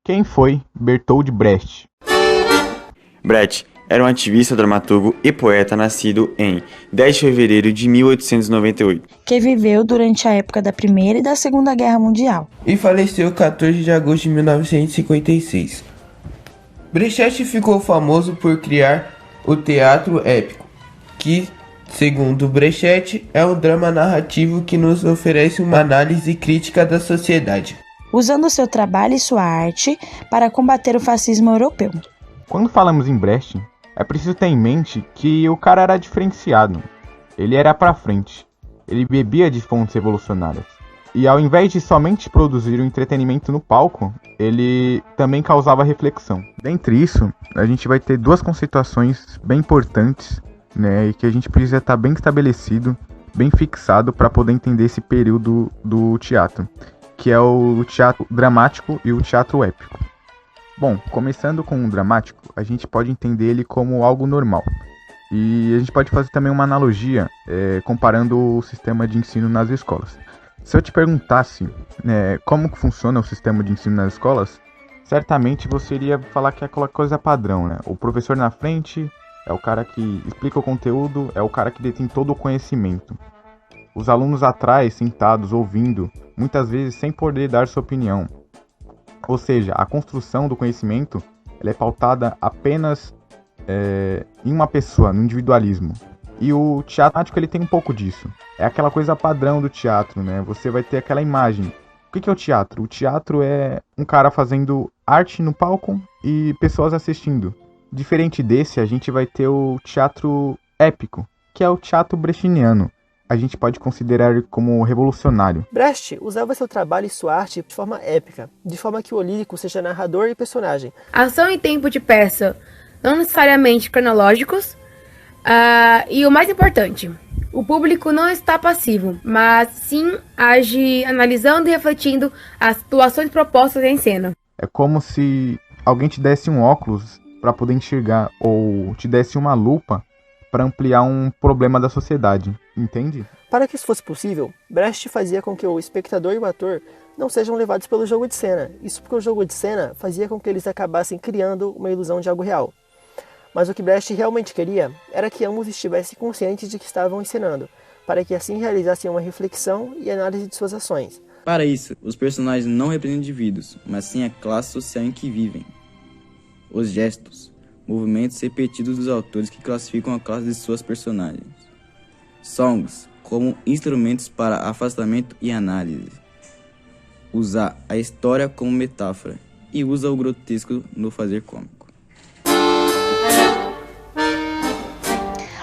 Quem foi Bertold Brecht? Brecht era um ativista, dramaturgo e poeta nascido em 10 de fevereiro de 1898. Que viveu durante a época da Primeira e da Segunda Guerra Mundial. E faleceu 14 de agosto de 1956. Brecht ficou famoso por criar o teatro épico, que, segundo Brecht, é um drama narrativo que nos oferece uma análise crítica da sociedade, usando seu trabalho e sua arte para combater o fascismo europeu. Quando falamos em Brecht, é preciso ter em mente que o cara era diferenciado. Ele era pra frente. Ele bebia de fontes revolucionárias. E ao invés de somente produzir o entretenimento no palco, ele também causava reflexão. Dentre isso, a gente vai ter duas conceituações bem importantes, né, e que a gente precisa estar bem estabelecido, bem fixado para poder entender esse período do teatro, que é o teatro dramático e o teatro épico. Bom, começando com o dramático, a gente pode entender ele como algo normal. E a gente pode fazer também uma analogia, comparando o sistema de ensino nas escolas. Se eu te perguntasse como que funciona o sistema de ensino nas escolas, certamente você iria falar que é aquela coisa padrão, né? O professor na frente é o cara que explica o conteúdo, é o cara que detém todo o conhecimento. Os alunos atrás, sentados, ouvindo, muitas vezes sem poder dar sua opinião. Ou seja, a construção do conhecimento ela é pautada apenas em uma pessoa, no individualismo. E o teatro ele tem um pouco disso. É aquela coisa padrão do teatro, né? Você vai ter aquela imagem. O que é o teatro? O teatro é um cara fazendo arte no palco e pessoas assistindo. Diferente desse, a gente vai ter o teatro épico, que é o teatro brechtiano. A gente pode considerar ele como revolucionário. Brecht usava seu trabalho e sua arte de forma épica, de forma que o lírico seja narrador e personagem. Ação e tempo de peça, não necessariamente cronológicos, e o mais importante, o público não está passivo, mas sim age analisando e refletindo as situações propostas em cena. É como se alguém te desse um óculos para poder enxergar, ou te desse uma lupa para ampliar um problema da sociedade, entende? Para que isso fosse possível, Brecht fazia com que o espectador e o ator não sejam levados pelo jogo de cena. Isso porque o jogo de cena fazia com que eles acabassem criando uma ilusão de algo real. Mas o que Brecht realmente queria era que ambos estivessem conscientes de que estavam encenando, para que assim realizassem uma reflexão e análise de suas ações. Para isso, os personagens não representam indivíduos, mas sim a classe social em que vivem. Os gestos, movimentos repetidos dos autores que classificam a classe de suas personagens. Songs, como instrumentos para afastamento e análise. Usar a história como metáfora e usa o grotesco no fazer cômico.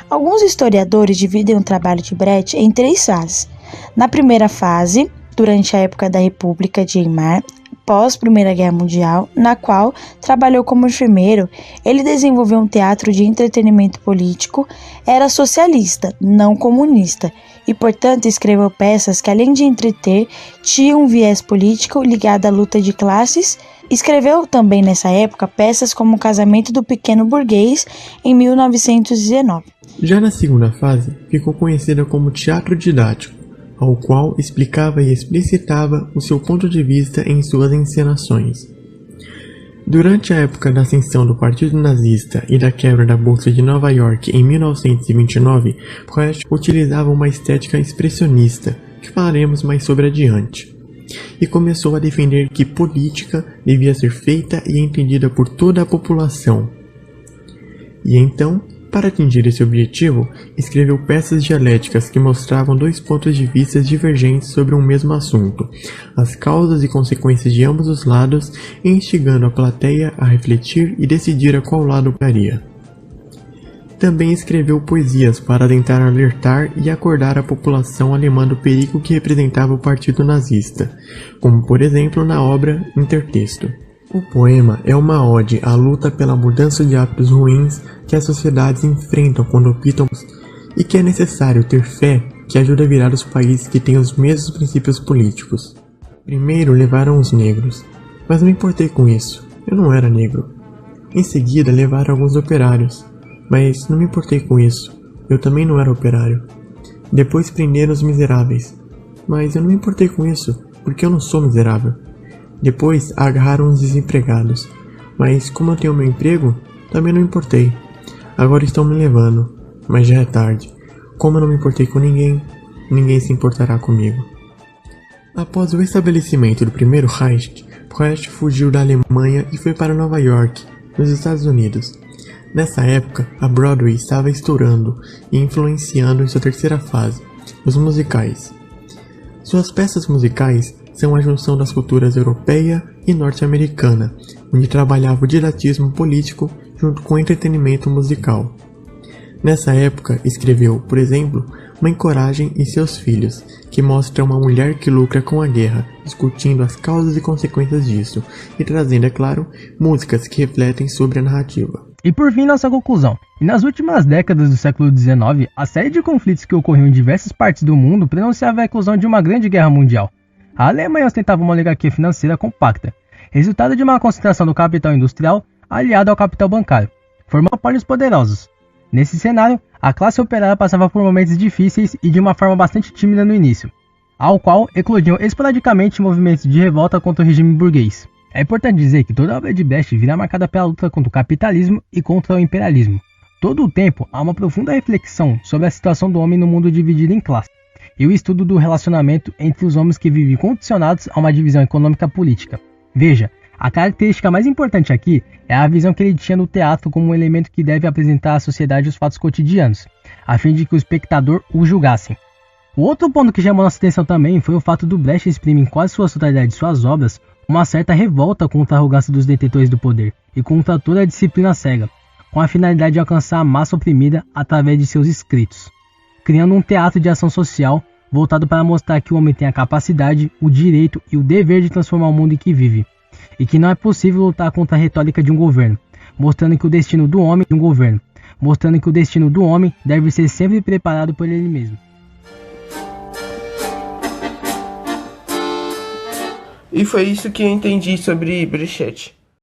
Alguns historiadores dividem o trabalho de Brecht em três fases. Na primeira fase, durante a época da República de Weimar, pós-Primeira Guerra Mundial, na qual trabalhou como enfermeiro, ele desenvolveu um teatro de entretenimento político, era socialista, não comunista, e portanto escreveu peças que além de entreter, tinham um viés político ligado à luta de classes. Escreveu também nessa época peças como O Casamento do Pequeno Burguês, em 1919. Já na segunda fase, ficou conhecida como teatro didático, ao qual explicava e explicitava o seu ponto de vista em suas encenações. Durante a época da ascensão do Partido Nazista e da quebra da Bolsa de Nova York em 1929, Brecht utilizava uma estética expressionista, que falaremos mais sobre adiante, e começou a defender que política devia ser feita e entendida por toda a população. E então, para atingir esse objetivo, escreveu peças dialéticas que mostravam dois pontos de vista divergentes sobre um mesmo assunto, as causas e consequências de ambos os lados, e instigando a plateia a refletir e decidir a qual lado caria. Também escreveu poesias para tentar alertar e acordar a população alemã do perigo que representava o partido nazista, como por exemplo na obra Intertexto. O poema é uma ode à luta pela mudança de hábitos ruins que as sociedades enfrentam quando optam e que é necessário ter fé que ajuda a virar os países que têm os mesmos princípios políticos. Primeiro levaram os negros, mas não me importei com isso, eu não era negro. Em seguida levaram alguns operários, mas não me importei com isso, eu também não era operário. Depois prenderam os miseráveis, mas eu não me importei com isso, porque eu não sou miserável. Depois agarraram os desempregados, mas como eu tenho meu emprego, também não importei. Agora estão me levando, mas já é tarde. Como eu não me importei com ninguém, ninguém se importará comigo. Após o estabelecimento do primeiro Reich, Brecht fugiu da Alemanha e foi para Nova York, nos Estados Unidos. Nessa época, a Broadway estava estourando e influenciando em sua terceira fase, os musicais. Suas peças musicais são a junção das culturas europeia e norte-americana, onde trabalhava o didatismo político junto com o entretenimento musical. Nessa época, escreveu, por exemplo, Mãe Coragem e Seus Filhos, que mostra uma mulher que lucra com a guerra, discutindo as causas e consequências disso, e trazendo, é claro, músicas que refletem sobre a narrativa. E por fim, nossa conclusão. E nas últimas décadas do século XIX, a série de conflitos que ocorriam em diversas partes do mundo prenunciava a eclosão de uma grande guerra mundial. A Alemanha ostentava uma oligarquia financeira compacta, resultado de uma concentração do capital industrial aliado ao capital bancário, formando monopólios poderosos. Nesse cenário, a classe operária passava por momentos difíceis e de uma forma bastante tímida no início, ao qual eclodiam esporadicamente movimentos de revolta contra o regime burguês. É importante dizer que toda a obra de Brecht vira marcada pela luta contra o capitalismo e contra o imperialismo. Todo o tempo há uma profunda reflexão sobre a situação do homem no mundo dividido em classes, e o estudo do relacionamento entre os homens que vivem condicionados a uma divisão econômica política. Veja, a característica mais importante aqui é a visão que ele tinha no teatro como um elemento que deve apresentar à sociedade os fatos cotidianos, a fim de que o espectador o julgasse. O outro ponto que chamou nossa atenção também foi o fato do Brecht exprimir em quase sua totalidade de suas obras uma certa revolta contra a arrogância dos detentores do poder e contra toda a disciplina cega, com a finalidade de alcançar a massa oprimida através de seus escritos, criando um teatro de ação social voltado para mostrar que o homem tem a capacidade, o direito e o dever de transformar o mundo em que vive, e que não é possível lutar contra a retórica de um governo, mostrando que o destino do homem é um governo, mostrando que o destino do homem deve ser sempre preparado por ele mesmo. E foi isso que eu entendi sobre Brecht.